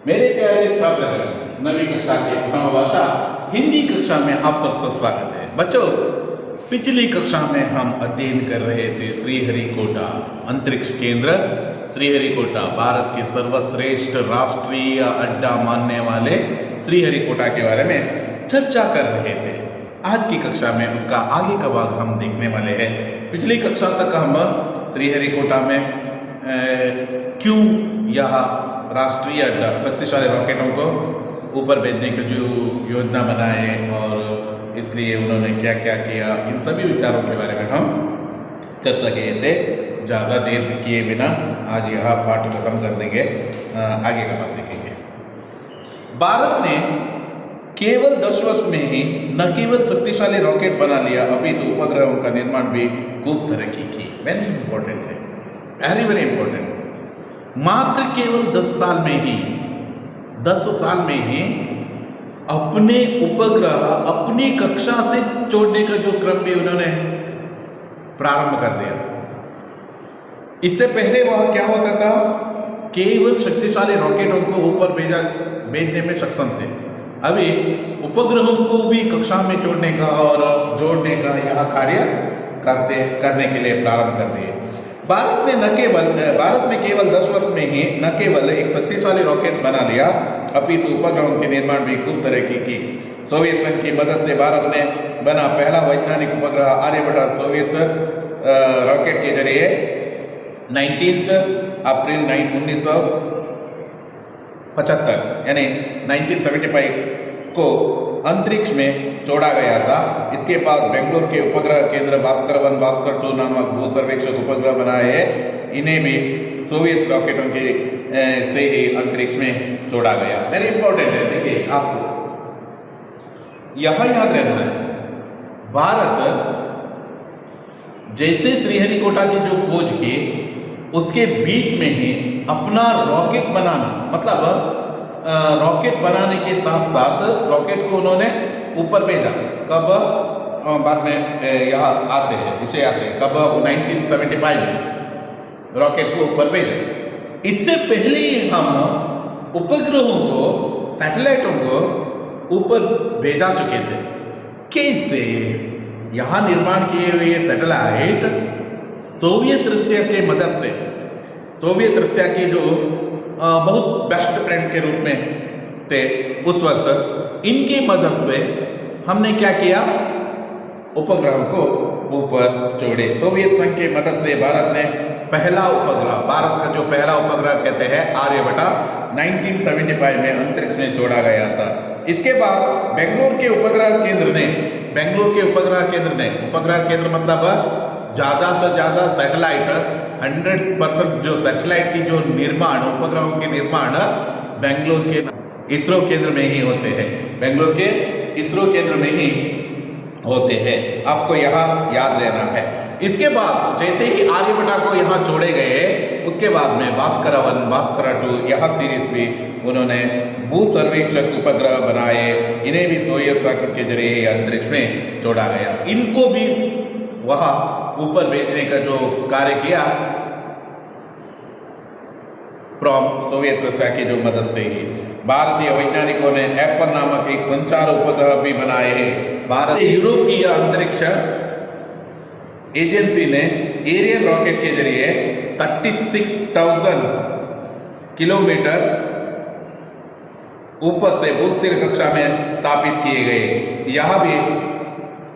मेरे प्यारे छात्रगण, नवी कक्षा के प्रथम भाषा हिंदी कक्षा में आप सबका स्वागत है। बच्चों, पिछली कक्षा में हम अध्ययन कर रहे थे श्रीहरिकोटा अंतरिक्ष केंद्र। श्रीहरिकोटा भारत के सर्वश्रेष्ठ राष्ट्रीय अड्डा मानने वाले श्रीहरिकोटा के बारे में चर्चा कर रहे थे। आज की कक्षा में उसका आगे का भाग हम देखने वाले हैं। पिछली कक्षा तक हम श्रीहरिकोटा में क्यों यह राष्ट्रीय अड्डा शक्तिशाली रॉकेटों को ऊपर भेजने की जो योजना बनाए और इसलिए उन्होंने क्या क्या किया, इन सभी विचारों के बारे में हम चर्चा किए थे। ज़्यादा देर किए बिना आज यह पाठ खत्म कर देंगे, आगे का बात देखेंगे। भारत ने केवल 10 वर्ष में ही न केवल शक्तिशाली रॉकेट बना लिया, अपितु उपग्रहों का निर्माण भी खूब तरक्की की। वेरी इंपॉर्टेंट है, वेरी इंपॉर्टेंट। मात्र केवल 10 साल में ही अपने उपग्रह अपनी कक्षा से छोड़ने का जो क्रम भी उन्होंने प्रारंभ कर दिया। इससे पहले वह क्या होता था, केवल शक्तिशाली रॉकेटों को ऊपर भेजने में सक्षम थे। अभी उपग्रहों को भी कक्षा में छोड़ने का और जोड़ने का यह कार्य करने के लिए प्रारंभ कर दिए। भारत ने केवल 10 वर्ष में ही न केवल एक शक्तिशाली रॉकेट बना लिया, अपितु उपग्रहों के निर्माण भी खूब तरक्की की। सोवियत संघ की मदद से भारत ने बना पहला वैज्ञानिक उपग्रह आर्यभट्ट सोवियत रॉकेट के जरिए 19 अप्रैल 1975 यानी 1975 को अंतरिक्ष में छोड़ा गया था। इसके बाद बेंगलुरु के उपग्रह केंद्र भास्कर 1, भास्कर 2 नामक भू सर्वेक्षक उपग्रह बनाए हैं। इन्हें भी सोवियत रॉकेटों के से ही अंतरिक्ष में छोड़ा गया। वेरी इंपॉर्टेंट है। देखिए, आपको यहां याद रहना है, भारत जैसे श्रीहरिकोटा की जो खोज की, उसके बीच में ही अपना रॉकेट बनाना, मतलब रॉकेट बनाने के साथ साथ रॉकेट को उन्होंने ऊपर भेजा। कब? बाद में यहाँ आते हैं, विषय आते हैं। कब? 1975 में रॉकेट को ऊपर भेजा। इससे पहले ही हम उपग्रहों को, सैटेलाइटों को ऊपर भेजा चुके थे। कैसे? यहाँ निर्माण किए हुए सैटेलाइट सोवियत रशिया के मदद से, सोवियत रशिया के जो बहुत बेस्ट फ्रेंड के रूप में थे उस वक्त, इनकी मदद से हमने क्या किया, उपग्रहों को ऊपर छोड़े। सोवियत संघ की मदद से भारत ने पहला उपग्रह, भारत का जो पहला उपग्रह कहते हैं आर्यभट्ट, 1975 में अंतरिक्ष में छोड़ा गया था। इसके बाद बेंगलुरु के उपग्रह केंद्र ने, उपग्रह केंद्र मतलब ज़्यादा से ज़्यादा सैटेलाइट, 100% जो सैटेलाइट की जो निर्माण, उपग्रहों के निर्माण बेंगलुरु के इसरो केंद्र में ही होते हैं। बेंगलुरु के इसरो केंद्र में ही होते हैं, आपको यहाँ याद रहना है। इसके बाद जैसे ही आर्यभट्ट को यहाँ छोड़े गए, उसके बाद में भास्कर 1, भास्कर 2 यह सीरीज भी उन्होंने भू सर्वेक्षक उपग्रह बनाए। इन्हें भी सोवियत रॉकेट के जरिए अंतरिक्ष में छोड़ा गया। इनको भी वहाँ ऊपर भेजने का जो कार्य किया फ्रॉम सोवियत रशिया की जो मदद से ही। भारतीय वैज्ञानिकों ने एप्पल नामक एक संचार उपग्रह भी बनाए हैं। भारत यूरोपीय अंतरिक्ष एजेंसी ने एरियन रॉकेट के जरिए 36,000 किलोमीटर ऊपर से भूस्थिर कक्षा में स्थापित किए गए। यह भी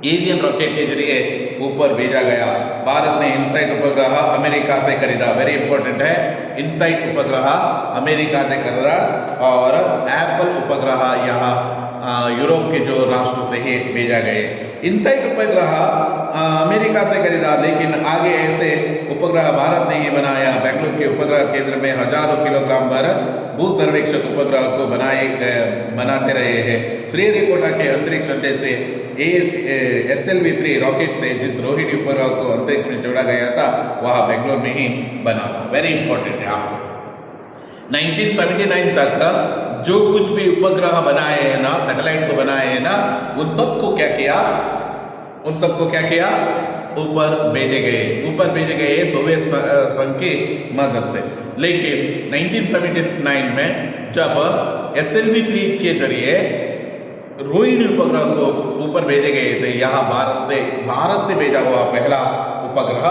एरियन रॉकेट के जरिए ऊपर भेजा गया। भारत ने इनसाइट उपग्रह अमेरिका से खरीदा। वेरी इंपॉर्टेंट है, इनसाइट उपग्रह अमेरिका से खरीदा और एप्पल उपग्रह यहाँ यूरोप के जो राष्ट्र से ही भेजा गए। इनसाइट उपग्रह अमेरिका से खरीदा, लेकिन आगे ऐसे उपग्रह भारत ने ही बनाया। बेंगलुरु के उपग्रह केंद्र में हजारों किलोग्राम भर भू सर्वेक्षक उपग्रह को बनाते रहे हैं। श्रीहरिकोटा के अंतरिक्ष अड्डे से SLV-3 रॉकेट से जिस रोहिणी उपग्रह को अंतरिक्ष में जोड़ा गया था, वह बेंगलुरु में ही बना था। वेरी इंपॉर्टेंट है आपको। 1979 तक जो कुछ भी उपग्रह बनाए हैं ना, सैटेलाइट को बनाए हैं ना, उन सबको क्या किया, ऊपर भेजे गए सोवियत संघ की मदद से। लेकिन 1979 में जब SLV-3 के जरिए रोहिणी उपग्रह को ऊपर भेजे गए थे। यहाँ भारत से भेजा हुआ पहला उपग्रह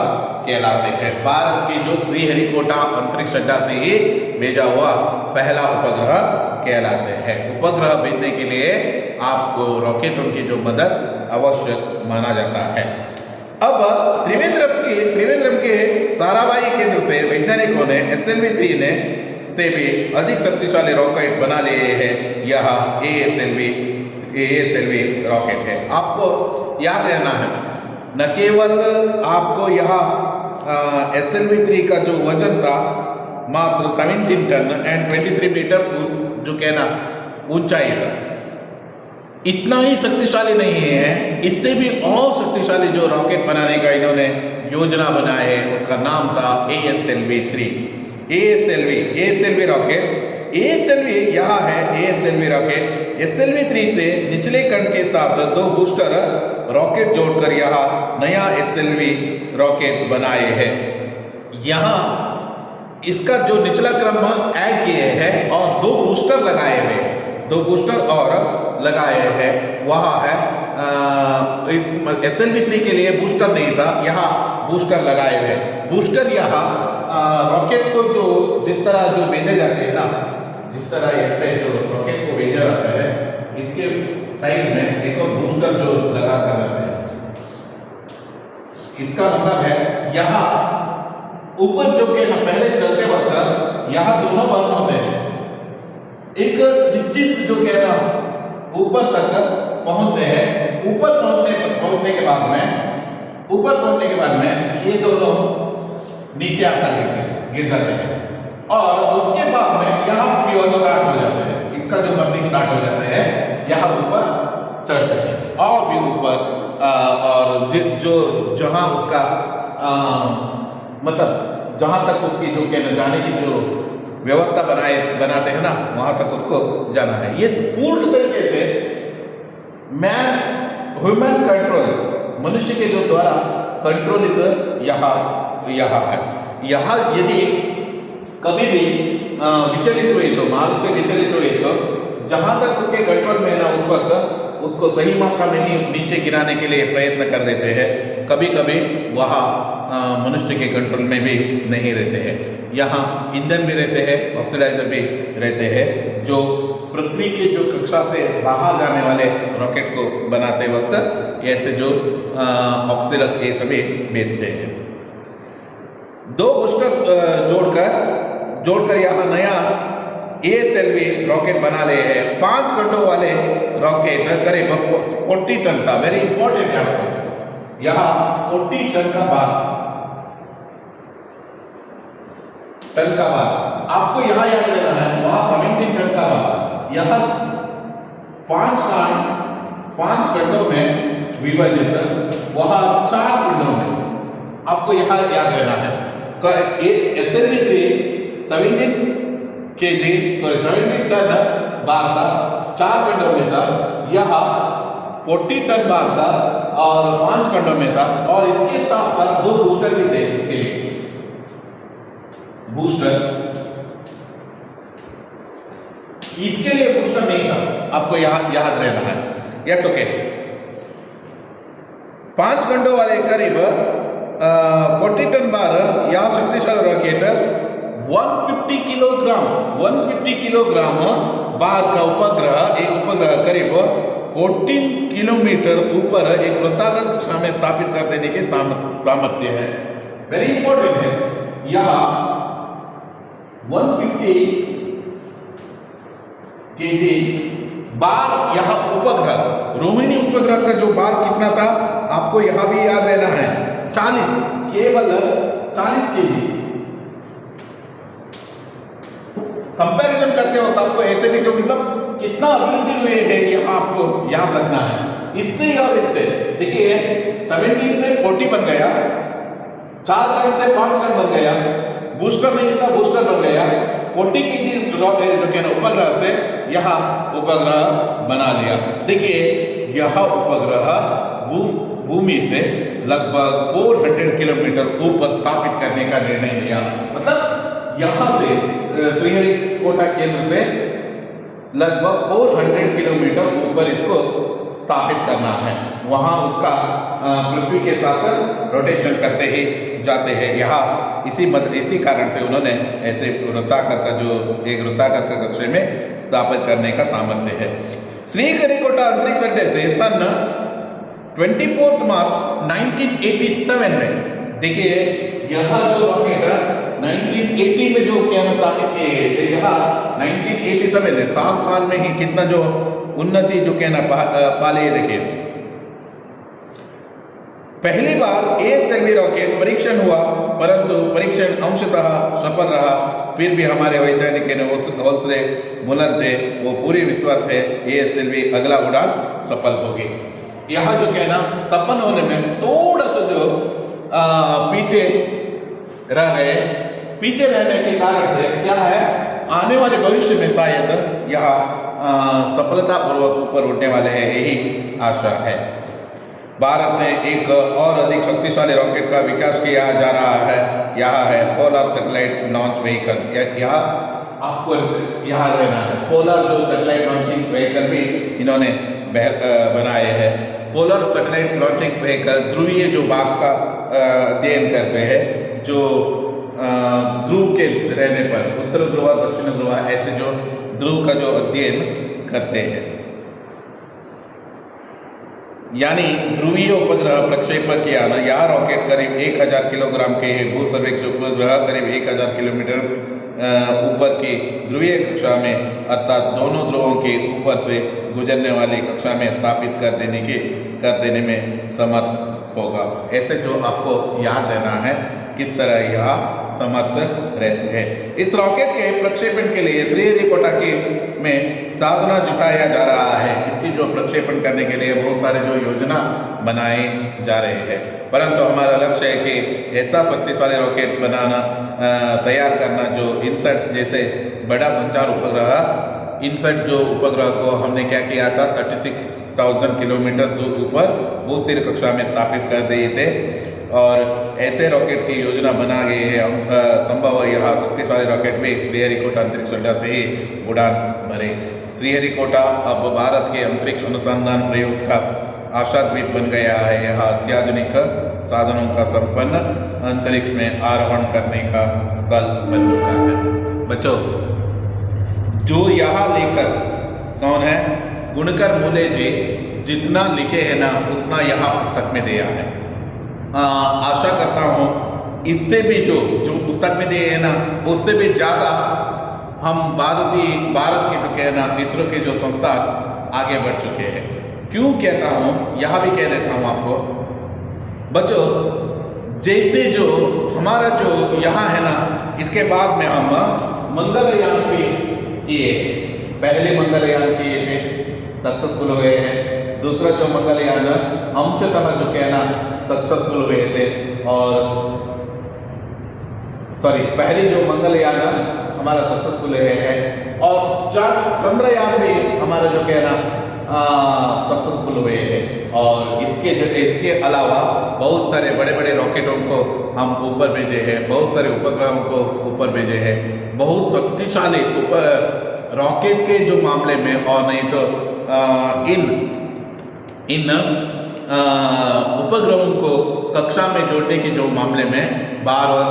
कहलाते हैं। भारत के जो श्रीहरिकोटा अंतरिक्ष अड्डा से ही भेजा हुआ पहला उपग्रह कहलाते हैं। उपग्रह भेजने के लिए आपको रॉकेटों की जो मदद आवश्यक माना जाता है। अब त्रिवेंद्रम के साराभाई केंद्र से वैज्ञानिकों ने SLV-3 से भी अधिक शक्तिशाली रॉकेट बना लिए हैं। यह ASLV रॉकेट है। आपको याद रहना है, न केवल आपको यहाँ SLV-3 का जो वजन था मात्र 17 टन एंड 23 मीटर जो कहना ऊंचाई था, इतना ही शक्तिशाली नहीं है, इससे भी और शक्तिशाली जो रॉकेट बनाने का इन्होंने योजना बनाया है उसका नाम था ASLV-3। ASLV rocket. ASLV यहाँ है ASLV रॉकेट। SLV-3 से निचले खंड के साथ 2 बूस्टर रॉकेट जोड़कर यहाँ नया SLV रॉकेट बनाए हैं। यहाँ इसका जो निचला क्रम ऐड किए हैं और 2 बूस्टर लगाए हुए हैं, 2 बूस्टर और लगाए हैं। वहाँ है SLV-3 के लिए बूस्टर नहीं था, यहाँ बूस्टर लगाए हुए। बूस्टर यहाँ रॉकेट को जो जिस तरह जो भेजे जाते हैं ना, जिस तरह ऐसे जो रॉकेट को भेजा जाता है, इसके साइड में एक और बूस्टर जो लगा कर रहते हैं। इसका मतलब है यहाँ ऊपर जो के ना पहले चलते वक्त यहाँ दोनों बार होते हैं। एक निश्चित जो के ना ऊपर तक पहुंचते हैं। ऊपर पहुंचने के बाद में ये दोनों नीचे आकर गिर जाते हैं और उसके बाद में यहाँ फ्यूल स्टार्ट हो जाते हैं। इसका जो बर्निंग स्टार्ट हो जाते हैं, यहाँ ऊपर चढ़ते हैं और भी ऊपर और जो जहाँ उसका मतलब जहाँ तक उसकी जो कहना जाने की जो व्यवस्था बनाते हैं ना, वहाँ तक उसको जाना है। ये पूर्ण तरीके से ह्यूमन कंट्रोल, मनुष्य के जो द्वारा कंट्रोलित यहाँ है। यहाँ यदि कभी भी विचलित हुई तो मार्ग से विचलित हुई तो जहाँ तक उसके कंट्रोल में ना, उस वक्त उसको सही मात्रा में ही नीचे गिराने के लिए प्रयत्न कर देते हैं। कभी कभी वहाँ मनुष्य के कंट्रोल में भी नहीं रहते हैं। यहाँ ईंधन भी रहते हैं, ऑक्सीडाइजर भी रहते हैं, जो पृथ्वी के जो कक्षा से बाहर जाने वाले रॉकेट को बनाते वक्त ऐसे जो ऑक्सीजन ये सभी भेजते हैं। 2 बूस्टर जोड़कर यहाँ नया ASLV रॉकेट बना ले है। 5 खंडों वाले रॉकेट करीब 40 टन था। वेरी इंपॉर्टेंट है आपको यहाँ 40 टन का बात आपको यहाँ याद रहना है। वहां 17 टन का बात, यहाँ 5 खंडों में विभाजित, वहां 4 खंडों में। आपको यहाँ याद रहना है SLV-3 17 टन बार था, 4 खंडों में था। यहाँ 40 टन बार था और 5 खंडों में था और इसके साथ साथ 2 बूस्टर भी थे। इसके लिए बूस्टर, इसके लिए बूस्टर नहीं था, आपको याद रहना है। Yes, okay. 5 खंडों वाले करीब 40 टन बार यह शक्तिशाली रॉकेट 150 किलोग्राम बार का एक उपग्रह करीब 14 किलोमीटर ऊपर एक वृत्ताकार कक्षा में स्थापित कर देने के सामर्थ्य है। वेरी इंपॉर्टेंट है। यहाँ 150 केजी बार, यहाँ उपग्रह रोहिणी उपग्रह का जो बार कितना था आपको यहाँ भी याद रहना है, 40, केवल 40 केजी। कंपैरिजन करते हो तो आपको ऐसे भी जो मतलब कितना अभिवृद्धि हुए है यहाँ आपको याद रखना है। इससे और इससे देखिए 17 से 40 बन गया, 4 टन से 5 टन बन गया, बूस्टर नहीं था, बूस्टर बन गया। 40 केजी जो क्या ना उपग्रह से यह उपग्रह बना लिया। देखिए यह उपग्रह भूमि से लगभग 400 किलोमीटर ऊपर स्थापित करने का निर्णय लिया। मतलब यहाँ से श्रीहरिकोटा केंद्र से लगभग 400 किलोमीटर ऊपर इसको स्थापित करना है। वहाँ उसका पृथ्वी के साथ रोटेशन करते ही जाते हैं। यहाँ इसी कारण से उन्होंने ऐसे वृत्ताकार का जो एक वृत्ताकार का कक्षे में स्थापित करने का सामर्थ्य है। श्रीहरिकोटा अंतरिक्ष अड्डे से सन 24 मार्च 1987 में, देखिए यह जो रॉकेट 1980 में जो क्या स्थापित किए गए थे, यहाँ 1987 में 7 साल में ही कितना जो उन्नति जो कहना पाले। देखिए पहली बार ASLV रॉकेट परीक्षण हुआ, परंतु परीक्षण अंशतः सफल रहा। फिर भी हमारे वैज्ञानिक ने हौसले बुलंद थे, वो पूरी विश्वास है ASLV अगला उड़ान सफल होगी। यहाँ जो कहना सफल होने में थोड़ा सा जो पीछे रह गए, पीछे रहने के कारण से क्या है, आने वाले भविष्य में शायद यहाँ सफलतापूर्वक ऊपर उड़ने वाले हैं, यही आशा है। भारत ने एक और अधिक शक्तिशाली रॉकेट का विकास किया जा रहा है। यहाँ है पोलर सैटेलाइट लॉन्च व्हीकल। यहाँ आपको यहाँ रहना है। पोलर जो सैटेलाइट लॉन्चिंग व्हीकल भी इन्होंने बनाए हैं। पोलर सैटेलाइट लॉन्चिंग व्हीकल ध्रुवीय जो भाग का अध्ययन करते हैं, जो ध्रुव के रहने पर उत्तर ध्रुव दक्षिण ध्रुव ऐसे जो ध्रुव का जो अध्ययन करते हैं, यानी ध्रुवीय उपग्रह प्रक्षेपण किया ना। यह रॉकेट करीब 1000 किलोग्राम के भू सर्वेक्षण उपग्रह करीब 1000 किलोमीटर ऊपर की ध्रुवीय कक्षा में, अर्थात दोनों ध्रुवों के ऊपर से गुजरने वाली कक्षा में स्थापित कर देने में समर्थ होगा। ऐसे जो आपको याद रहना है किस तरह यह समर्थ रहते हैं। इस रॉकेट के प्रक्षेपण के लिए श्रीहरिकोटा की में साधना जुटाया जा रहा है। इसकी जो प्रक्षेपण करने के लिए बहुत सारे जो योजना बनाए जा रहे हैं, परंतु हमारा लक्ष्य है कि ऐसा शक्तिशाली रॉकेट बनाना, तैयार करना जो इनसैट जैसे बड़ा संचार उपग्रह, इनसैट जो उपग्रह को हमने क्या किया था, 36,000 किलोमीटर दूर ऊपर भूस्थिर कक्षा में स्थापित कर दिए थे, और ऐसे रॉकेट की योजना बना गई है। संभव है यह शक्तिशाली रॉकेट भी श्रीहरिकोटा अंतरिक्ष अड्डा से ही उड़ान भरे। श्रीहरिकोटा अब भारत के अंतरिक्ष अनुसंधान प्रयोग का आशा द्वीप बन गया है। यह अत्याधुनिक साधनों का संपन्न अंतरिक्ष में आरोहण करने का स्थल बन चुका है। बच्चों, जो यहाँ लेकर कौन है, गुणकर मूले जी जितना लिखे हैं ना उतना यहाँ पुस्तक में दिया है। आशा करता हूँ इससे भी जो पुस्तक में दिए हैं ना उससे भी ज़्यादा हम भारत के जो कहना इसरो के जो संस्था आगे बढ़ चुके हैं। क्यों कहता हूँ, यहाँ भी कह देता हूँ आपको बच्चों, जैसे जो हमारा जो यहाँ है ना, इसके बाद में हम मंगलयान भी किए। पहले मंगलयान किए थे, सक्सेसफुल हुए हैं। दूसरा जो मंगलयान अंशतः जो कहना सक्सेसफुल हुए थे, और पहले जो मंगलयान हमारा सक्सेसफुल है, और चंद्रयान भी हमारा जो कहना सक्सेसफुल हुए हैं। और इसके अलावा बहुत सारे बड़े बड़े रॉकेटों को हम ऊपर भेजे हैं, बहुत सारे उपग्रहों को ऊपर भेजे हैं। बहुत शक्तिशाली रॉकेट के जो मामले में, और नहीं तो इन उपग्रहों को कक्षा में जोड़ने के जो मामले में भारत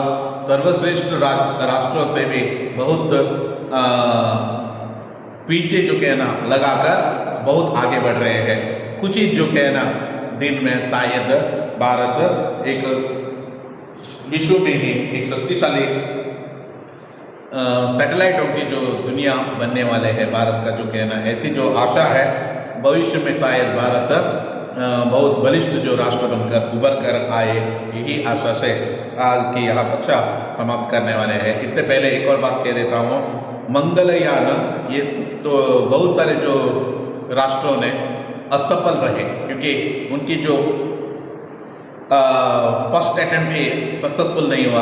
सर्वश्रेष्ठ राष्ट्रों से भी बहुत पीछे जो कहना लगाकर बहुत आगे बढ़ रहे हैं। कुछ ही जो कहना दिन में शायद भारत एक विश्व में ही एक शक्तिशाली सैटेलाइटों की जो दुनिया बनने वाले हैं। भारत का जो कहना, ऐसी जो आशा है भविष्य में शायद भारत बहुत बलिष्ठ जो राष्ट्र बनकर उभर कर आए, यही आशा से आज की यह कक्षा समाप्त करने वाले हैं। इससे पहले एक और बात कह देता हूँ, मंगलयान ये तो बहुत सारे जो राष्ट्रों ने असफल रहे, क्योंकि उनकी जो फर्स्ट अटेम्प्ट ही सक्सेसफुल नहीं हुआ।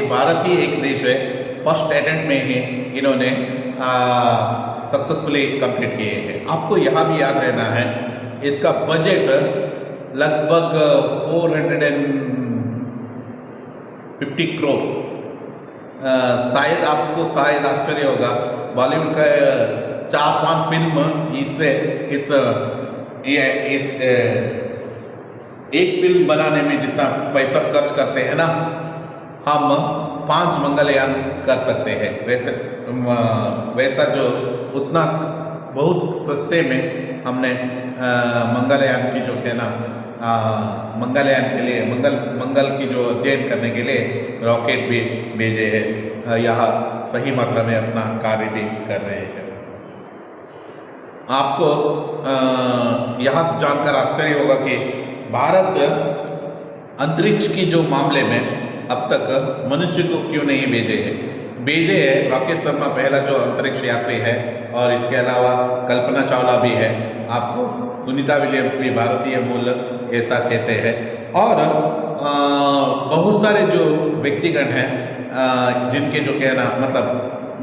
भारत ही एक देश है फर्स्ट अटेम्प्ट में ही इन्होंने सक्सेसफुली कंप्लीट किए हैं। आपको यहाँ भी याद रहना है, इसका बजट लगभग 450 करोड़। शायद आपको आश्चर्य होगा, बॉलीवुड का 4-5 फिल्म इससे इस एक फिल्म बनाने में जितना पैसा खर्च करते हैं ना, हम 5 मंगलयान कर सकते हैं। वैसा जो उतना बहुत सस्ते में हमने मंगलयान की जो है ना, मंगलयान के लिए मंगल की जो अध्ययन करने के लिए रॉकेट भी भेजे हैं, यह सही मात्रा में अपना कार्य भी कर रहे हैं। आपको यह जानकर आश्चर्य होगा कि भारत अंतरिक्ष की जो मामले में अब तक मनुष्य को क्यों नहीं भेजे हैं। राकेश शर्मा पहला जो अंतरिक्ष यात्री है, और इसके अलावा कल्पना चावला भी है। आपको सुनीता विलियम्स भी भारतीय मूल ऐसा कहते हैं, और बहुत सारे जो व्यक्तिगण हैं जिनके जो कहना मतलब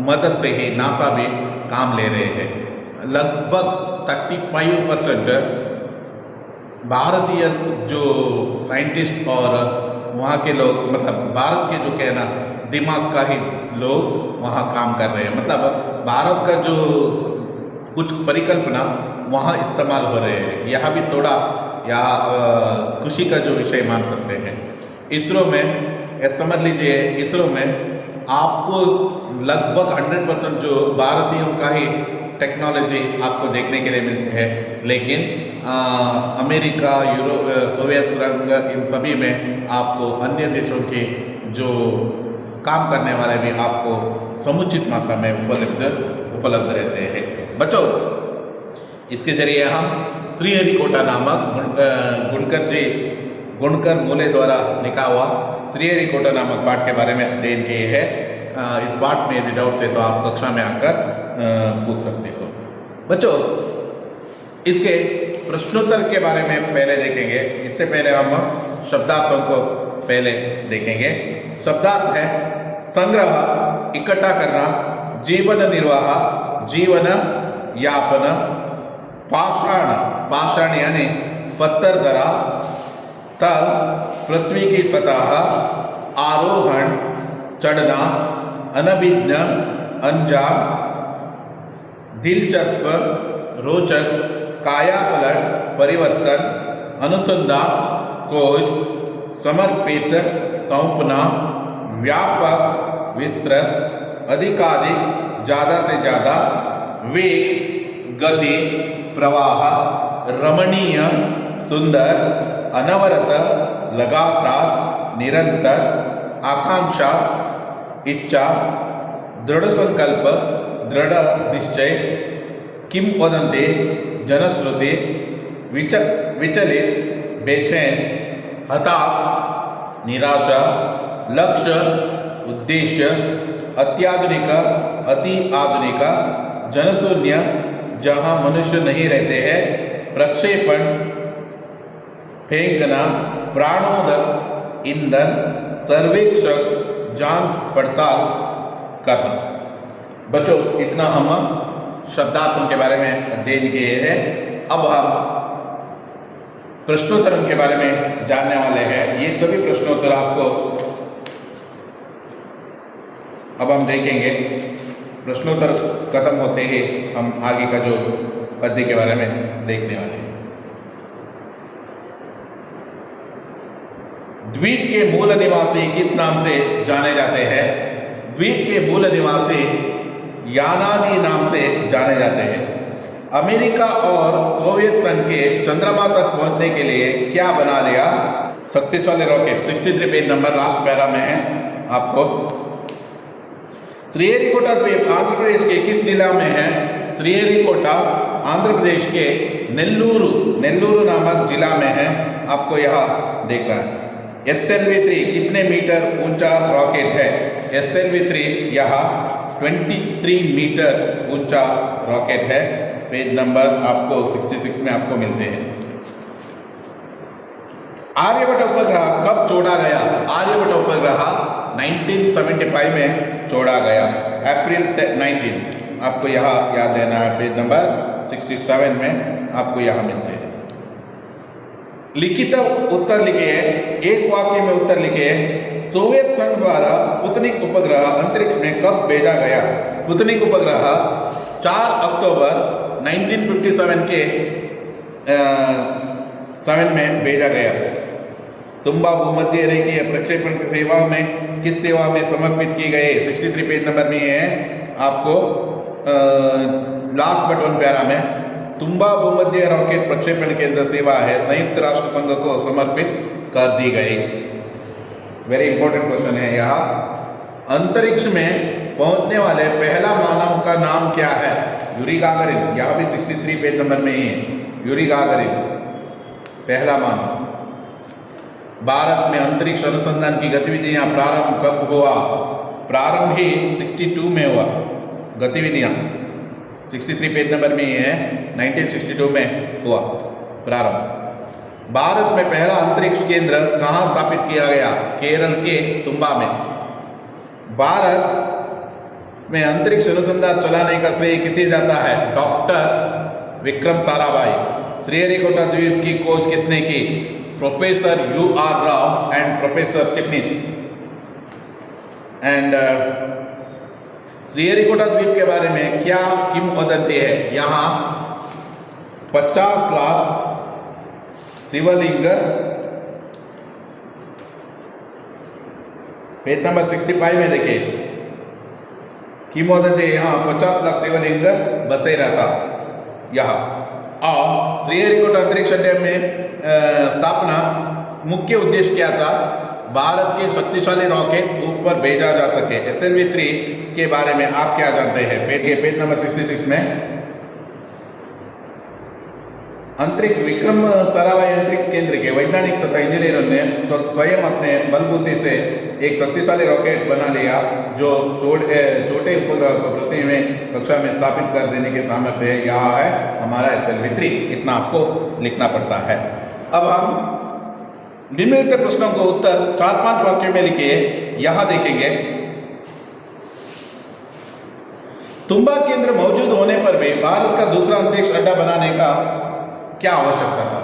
मदद से ही नासा भी काम ले रहे हैं। लगभग 35% भारतीय जो साइंटिस्ट और वहाँ के लोग, मतलब भारत के जो कहना दिमाग का ही लोग वहाँ काम कर रहे हैं। मतलब भारत का जो कुछ परिकल्पना वहाँ इस्तेमाल हो रहे हैं। यह भी थोड़ा खुशी का जो विषय मान सकते हैं। इसरो में समझ लीजिए, इसरो में आपको लगभग 100% जो भारतीयों का ही टेक्नोलॉजी आपको देखने के लिए मिलती है, लेकिन अमेरिका, यूरोप, सोवियत संघ, इन सभी में आपको अन्य देशों के जो काम करने वाले भी आपको समुचित मात्रा में उपलब्ध रहते हैं। बच्चों, इसके जरिए हम श्रीहरिकोटा नामक गुणकर मूले द्वारा लिखा हुआ श्रीहरिकोटा नामक पाठ के बारे में अध्ययन किए हैं। इस पाठ में यदि डाउट है तो आप कक्षा में आकर पूछ सकते हो। बच्चों, इसके प्रश्नोत्तर के बारे में पहले देखेंगे। इससे पहले हम शब्दार्थों को पहले देखेंगे। शब्दार्थ है संग्रह, इकट्ठा करना, जीवन निर्वाह, जीवन यापन, पाषाण यानी पत्थर दरा, तल पृथ्वी की सतह, आरोहण चढ़ना, अनभिज्ञ, अंजाम, दिलचस्प, रोचक, कायापलट, परिवर्तन, अनुसंधान, खोज, समर्पित, सौंपना, व्यापक, विस्तृत, अधिकाधिक, ज़्यादा से ज़्यादा, वेग, गति, प्रवाह, रमणीय, सुंदर, अनवरत, लगातार, निरंतर, आकांक्षा, इच्छा, दृढ़ संकल्प, दृढ़ निश्चय, किम वदन्ते, जनश्रुति, विचलित, बेचैन, हताश, निराशा, लक्ष्य, उद्देश्य, अत्याधुनिक, अति आधुनिक, जनशून्य, जहाँ मनुष्य नहीं रहते हैं, प्रक्षेपण, फेंकना, प्राणोदक, ईंधन, सर्वेक्षक, जांच पड़ताल करना। बच्चों, इतना हम शब्दार्थों के बारे में अध्ययन किए हैं। अब हम प्रश्नोत्तर के बारे में जानने वाले हैं। ये सभी प्रश्नोत्तर आपको अब हम देखेंगे। प्रश्नोत्तर खत्म होते ही हम आगे का जो पद्य के बारे में देखने वाले हैं। द्वीप के मूल निवासी किस नाम से जाने जाते हैं? द्वीप के मूल निवासी यानादी नाम से जाने जाते हैं। अमेरिका और सोवियत संघ के चंद्रमा तक पहुंचने के लिए क्या बना लिया? शक्तिशाली rocket. 63 page number last para में है आपको। श्रीहरिकोटा द्वीप आंध्र प्रदेश के किस जिला में है? श्रीहरिकोटा आंध्र प्रदेश के नेल्लूरू नामक जिला में है। आपको यहाँ देख रहा है। SLV-3 कितने मीटर ऊंचा रॉकेट है? SLV-3 यहाँ 23 मीटर ऊंचा रॉकेट है। पेज नंबर आपको 66 में आपको मिलते हैं। आर्यभट्ट उपग्रह कब छोड़ा गया? आर्यभट्ट उपग्रह 1975 में छोड़ा गया, अप्रैल 19। आपको यहाँ याद रहना है। पेज नंबर 67 में आपको यहाँ मिलते हैं। लिखित उत्तर लिखिए, एक वाक्य में उत्तर लिखिए। सोवियत संघ द्वारा स्पुतनिक उपग्रह अंतरिक्ष में कब भेजा गया? स्पुतनिक उपग्रह 4 अक्टूबर 1957 के 7 में भेजा गया। तुम्बा भूमध्य रेखीय प्रक्षेपण की सेवा में किस सेवा में समर्पित किए गए? 63 पेज नंबर में है आपको लास्ट बट वन प्यारा में तुम्बा भूमध्य रॉकेट प्रक्षेपण केंद्र सेवा है संयुक्त राष्ट्र संघ को समर्पित कर दी गई। वेरी इंपॉर्टेंट क्वेश्चन है यह। अंतरिक्ष में पहुंचने वाले पहला मानव का नाम क्या है? Yuri Gagarin. यह भी 63 पेज नंबर में ही है। यूरी गागरिन पहला मानव। भारत में अंतरिक्ष अनुसंधान की गतिविधियां प्रारंभ कब हुआ? प्रारंभ ही 62 में हुआ। गतिविधियां 63 पेज नंबर में ही है। 1962 में हुआ प्रारंभ। भारत में पहला अंतरिक्ष केंद्र कहाँ स्थापित किया गया? केरल के तुम्बा में। भारत में अंतरिक्ष अनुसंधान चलाने का श्रेय किसे जाता है? डॉक्टर विक्रम साराभाई। श्रीहरिकोटा द्वीप की खोज किसने की? Professor U.R. Rao and professor Chitnis. And Sriharikota द्वीप के बारे में क्या किंवदंती है? यहाँ 50 लाख शिवलिंग, पेज नंबर 65 में देखिए किंवदंती यहाँ 50 लाख शिवलिंग बसे रहता यहाँ। और श्रीहरिकोटा अंतरिक्ष अड्डे में स्थापना मुख्य उद्देश्य क्या था? भारत के शक्तिशाली रॉकेट ऊपर भेजा जा सके। SLV-3 के बारे में आप क्या जानते हैं? पेज नंबर 66 में अंतरिक्ष विक्रम साराभाई अंतरिक्ष केंद्र के वैज्ञानिक तथा इंजीनियरों ने स्वयं अपने बलबूते से एक शक्तिशाली रॉकेट बना लिया जो छोटे उपग्रह को पृथ्वी में कक्षा में स्थापित कर देने के सामर्थ्य है। यह है हमारा SLV-3। इतना आपको लिखना पड़ता है। अब हम निम्नलिखित प्रश्नों को उत्तर 4-5 वाक्यों में लिखिए। यहां देखेंगे तुम्बा केंद्र मौजूद होने पर भी भारत का दूसरा अंतरिक्ष अड्डा बनाने का क्या आवश्यकता था?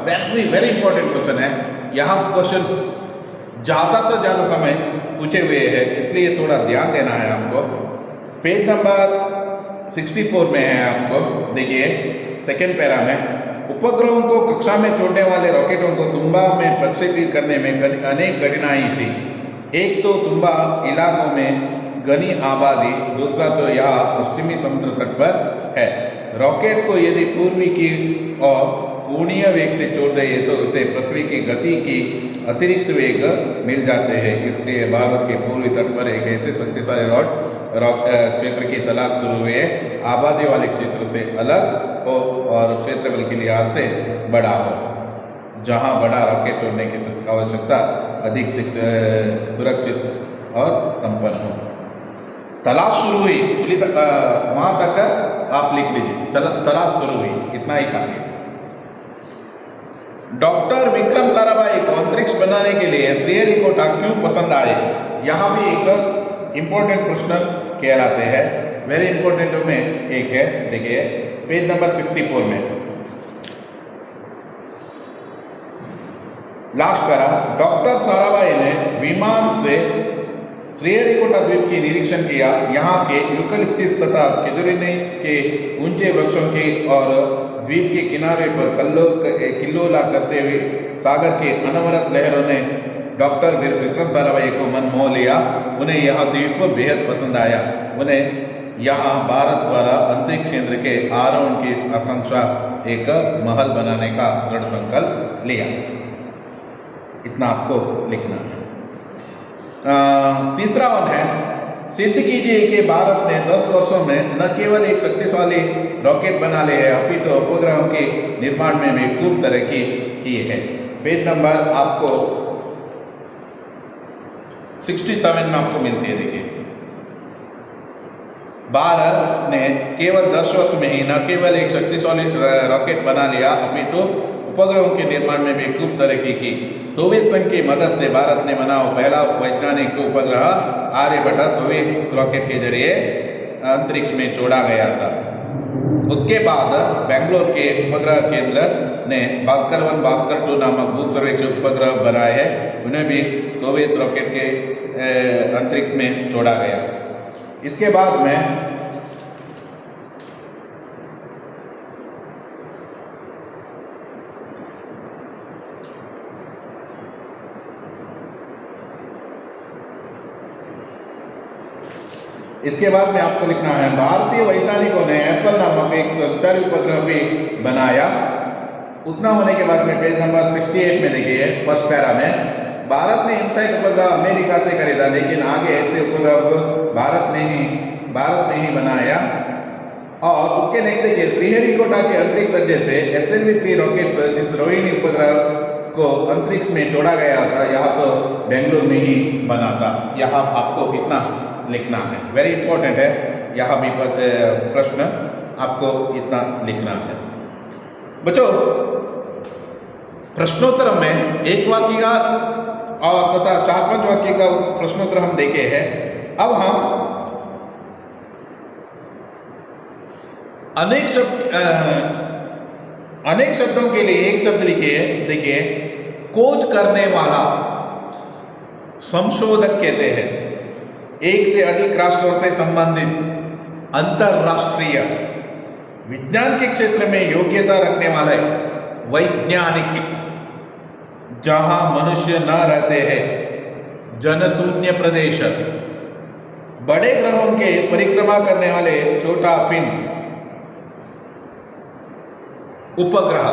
वेरी इंपॉर्टेंट क्वेश्चन है। यहाँ क्वेश्चन ज़्यादा से ज़्यादा समय पूछे हुए हैं, इसलिए थोड़ा ध्यान देना है आपको। पेज नंबर 64 में है आपको देखिए सेकेंड पैरा में उपग्रहों को कक्षा में छोड़ने वाले रॉकेटों को तुम्बा में प्रक्षेपित करने में अनेक कठिनाई थी। एक तो तुम्बा इलाकों में घनी आबादी, दूसरा तो यह पश्चिमी समुद्र तट पर है। रॉकेट को यदि पूर्वी की और कोणीय वेग से छोड़ दिए तो उसे पृथ्वी की गति की अतिरिक्त वेग मिल जाते हैं। इसलिए भारत के पूर्वी तट पर एक ऐसे शक्तिशाली क्षेत्र की तलाश शुरू हुई है आबादी वाले क्षेत्र से अलग हो और क्षेत्रफल के लिहाज से बड़ा हो, जहां बड़ा रॉकेट छोड़ने की आवश्यकता अधिक सुरक्षित और संपन्न हो। तलाश शुरू हुई वहां तक आप लिख लीजिए। तलाश शुरू हुई, इतना ही काफी है। डॉक्टर विक्रम साराभाई को अंतरिक्ष बनाने के लिए श्रीहरिकोटा क्यों पसंद आए? यहाँ भी एक इंपॉर्टेंट प्रश्न कहलाते हैं। वेरी इंपॉर्टेंट में एक है, देखिए पेज नंबर 64 में लास्ट पैरा। डॉक्टर साराभाई ने विमान से श्रीहरिकोटा द्वीप की निरीक्षण किया। यहाँ के यूकलिप्टिस तथा खिजुरिने के ऊंचे वृक्षों के और द्वीप के किनारे पर किल्लोला करते हुए सागर के अनवरत लहरों ने डॉक्टर विक्रम साराभाई को मन मोह लिया। उन्हें यह द्वीप बेहद पसंद आया। उन्हें यहाँ भारत द्वारा अंतरिक्ष केंद्र के आरोहण की आकांक्षा एक महल बनाने का दृढ़ संकल्प लिया। इतना आपको लिखना है। तीसरा वन है, सिद्ध कीजिए कि भारत ने 10 वर्षों में न केवल एक शक्तिशाली रॉकेट बना लिए है अपितु तो उपग्रहों के निर्माण में भी खूब तरक्की की है। पेज नंबर आपको 67 में आपको मिलती है। देखिए भारत ने केवल 10 वर्ष में ही न केवल एक शक्तिशाली रॉकेट बना लिया अपितु तो उपग्रहों के निर्माण में भी खूब तरक्की की। सोवियत संघ की मदद से भारत ने बना पहला वैज्ञानिक उपग्रह आर्यभट्ट सोवियत रॉकेट के जरिए अंतरिक्ष में छोड़ा गया था। उसके बाद बेंगलोर के उपग्रह केंद्र ने भास्कर 1 भास्कर 2 नामक भू सर्वेक्षण उपग्रह बनाए हैं। उन्हें भी सोवियत रॉकेट के अंतरिक्ष में छोड़ा गया। इसके बाद में इसके बाद में आपको लिखना है भारतीय वैज्ञानिकों ने एप्पल नामक एक संचारी उपग्रह भी बनाया। उतना होने के बाद में पेज नंबर 68 में देखिए फर्स्ट पैरा में, भारत ने इनसाइट उपग्रह अमेरिका से खरीदा, लेकिन आगे ऐसे उपग्रह भारत ने ही बनाया। और उसके नेक्स्ट देखिए, श्रीहरिकोटा के अंतरिक्ष अड्डे से SLV-3 रॉकेट्स जिस रोहिणी उपग्रह को अंतरिक्ष में छोड़ा गया था, यह तो बेंगलुरु में ही बना था। यहाँ आपको इतना लिखना है, वेरी इंपॉर्टेंट है। यहाँ भी प्रश्न आपको इतना लिखना है। बच्चों, प्रश्नोत्तर में एक वाक्य का और तथा 4-5 वाक्य का प्रश्नोत्तर हम देखे हैं। अब हम अनेक शब्दों के लिए एक शब्द लिखिए। देखिए, खोज करने वाला संशोधक कहते हैं। एक से अधिक राष्ट्रों से संबंधित अंतरराष्ट्रीय विज्ञान के क्षेत्र में योग्यता रखने वाले वैज्ञानिक, जहां मनुष्य न रहते हैं, जनशून्य प्रदेश, बड़े ग्रहों के परिक्रमा करने वाले छोटा पिंड, उपग्रह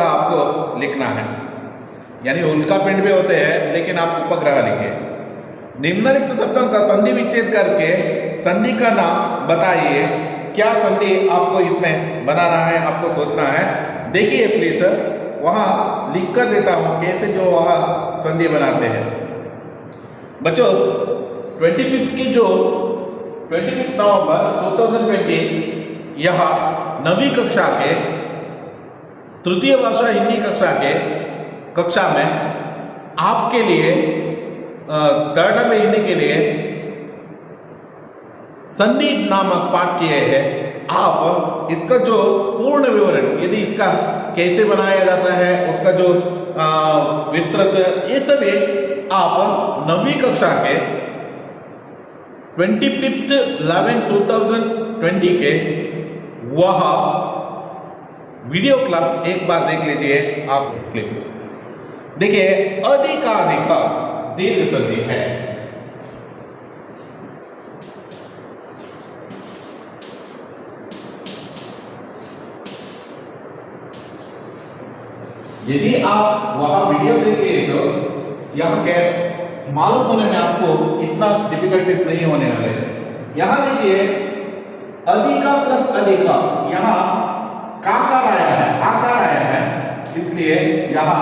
आपको लिखना है, यानी उल्का पिंड भी होते हैं, लेकिन आप उपग्रह लिखिए। निम्नलिखित शब्दों का संधि विच्छेद करके संधि का नाम बताइए। क्या संधि आपको इसमें बनाना है, आपको सोचना है। देखिए प्लीज, वहां लिख कर देता हूं कैसे जो वहां संधि बनाते हैं। बच्चों, 25 नवंबर 2020 यहाँ 9वीं कक्षा के तृतीय भाषा हिंदी कक्षा में आपके लिए थर्ड में हिंदी के लिए संधि नामक पाठ किए हैं। आप इसका जो पूर्ण विवरण, यदि इसका कैसे बनाया जाता है, उसका जो विस्तृत, ये सभी आप 9वीं कक्षा के 25/11/2020 के वह वीडियो क्लास एक बार देख लीजिए आप प्लीज। देखिए, अधिकाधिक दीर्घ संधि है। यदि आप वहां वीडियो देखिए तो यह क्या मालूम होने में आपको इतना डिफिकल्टीज नहीं होने वाले हैं। यहां देखिए, अधिका प्लस अधिका, यहां काकार आया है, आकार आया है, इसलिए यहां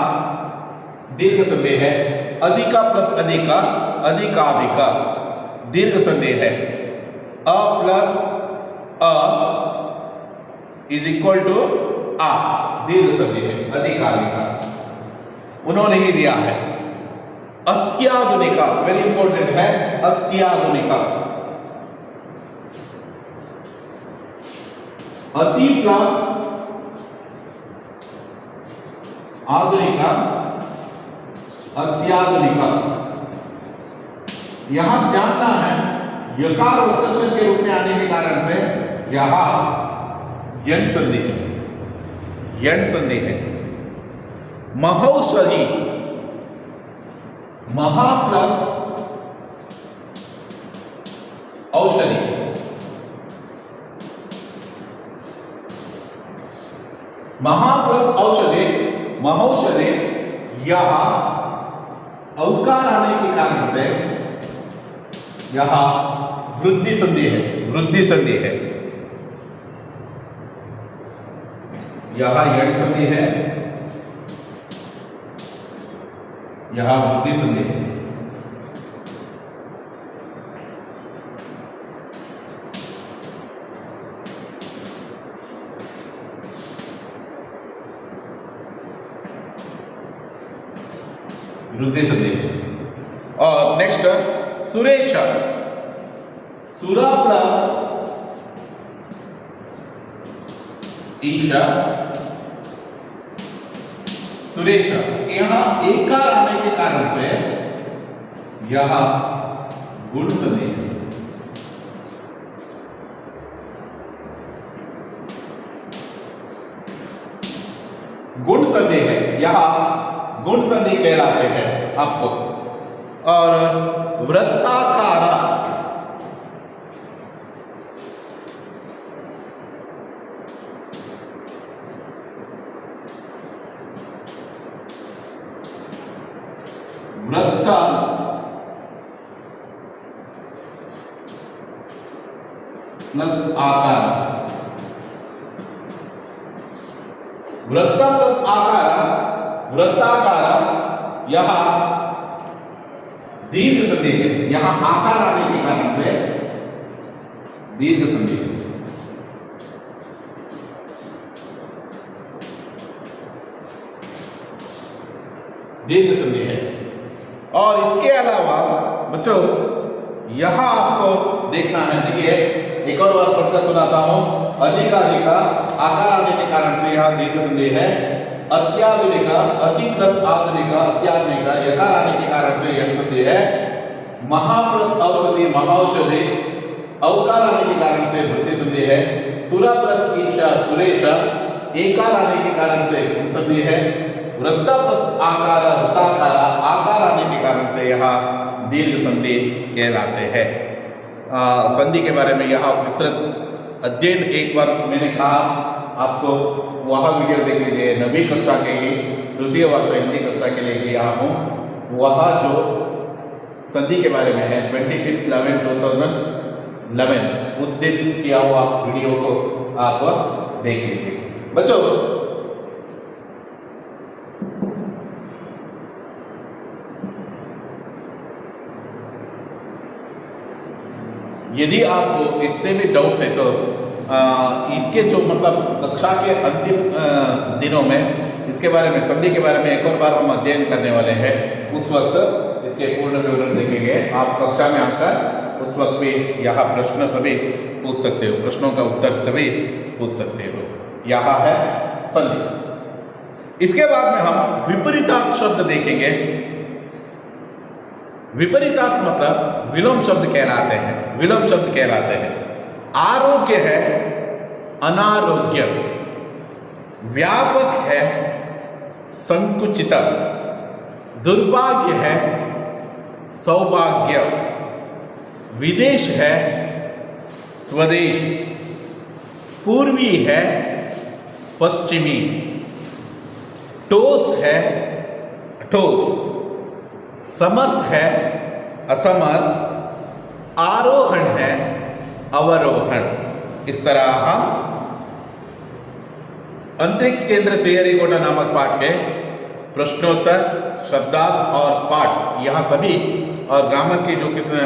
दीर्घ संधि है। अधिका प्लस अधिका, अधिकाधिका, दीर्घ संधि है। अ प्लस अ इज इक्वल टू आ, दीर्घ संधि है, अधिकाधिका। उन्होंने ही दिया है। अत्याधुनिका, वेरी इंपॉर्टेंट है, अत्याधुनिका। अति प्लस आधुनिका, अत्याधुनिका। यहां जानना है, यकार वृत्ताक्षर के रूप में आने के कारण से यहां यण संधि है, यण संधि है। महौषधि, महा प्लस औषधि, महा प्लस औषधि, महौषधि। यहां औकार आने के कारण से यहां वृद्धि संधि है, वृद्धि संधि है। यहां यण संधि है, यहां वृद्धि संधि है। वृद्धि संधि है। और नेक्स्ट सुरेश, सुरा प्लस ईशा, सुरेश। यहां एकार आने के कारण से यह गुण संधि है। गुण संधि है, यह गुण संधि कहलाते हैं। आपको और वृत्ताकार, वृत्त प्लस आकार, वृत्त प्लस आकार, वृत्ताकार, यह दीर्घ संधि है। यहां आकार आने के कारण से दीर्घ संधि है। दीर्घ संधि है। और इसके अलावा बच्चों यहां आपको देखना है, देखिए एक और बार पढ़कर सुनाता हूं। अधिकाधिक आकार आने के कारण से यहां दीर्घ संधि है। अत्याधुनिक, अति प्लस आधुनिक, अत्याधुनिक, यकार आने के कारण से यह संधि है। महा प्लस औषधि, महौषधि, अवकार आने के कारण से वृद्धि संधि है। सुरा प्लस ईशा, सुरेश, एकार आने के कारण से संधि है। वृत्त प्लस आकार, वृत्ताकार, आकार आने के कारण से यह दीर्घ संधि कहलाते हैं। संधि के बारे में यह विस्तृत अध्ययन एक बार मैंने कहा आपको, वह वीडियो देख लीजिए। 9वीं कक्षा के ही तृतीय वर्ष हिंदी कक्षा के लिए किया हूँ। वह जो संधि के बारे में है 25/11/2011 उस दिन किया हुआ वीडियो को आप देख लीजिए। बच्चों यदि आपको इससे भी डाउट्स है तो इसके जो मतलब कक्षा के अंतिम दिनों में इसके बारे में, संधि के बारे में एक और बार हम अध्ययन करने वाले हैं। उस वक्त इसके पूर्ण विवरण देखेंगे। आप कक्षा में आकर उस वक्त भी यहाँ प्रश्न सभी पूछ सकते हो, प्रश्नों का उत्तर सभी पूछ सकते हो। यहाँ है संधि। इसके बाद में हम विपरीतार्थ शब्द देखेंगे। विपरीतार्थ मतलब विलोम शब्द कहलाते हैं। विलोम शब्द कहलाते हैं। आरोग्य है अनारोग्य, व्यापक है संकुचित, दुर्भाग्य है सौभाग्य, विदेश है स्वदेश, पूर्वी है पश्चिमी, ठोस है ठोस, समर्थ है असमर्थ, आरोहण है अवरोहण। इस तरह हम अंतरिक्ष केंद्र श्रीहरिकोटा नामक पाठ के प्रश्नोत्तर, शब्दार्थ और पाठ यह सभी और ग्रामर के जो कितने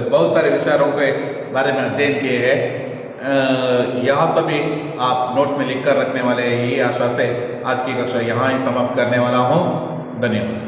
बहुत सारे विचारों के बारे में अध्ययन किए हैं, यह सभी आप नोट्स में लिख कर रखने वाले हैं। यही आशा से आज की कक्षा यहाँ ही समाप्त करने वाला हूँ। धन्यवाद।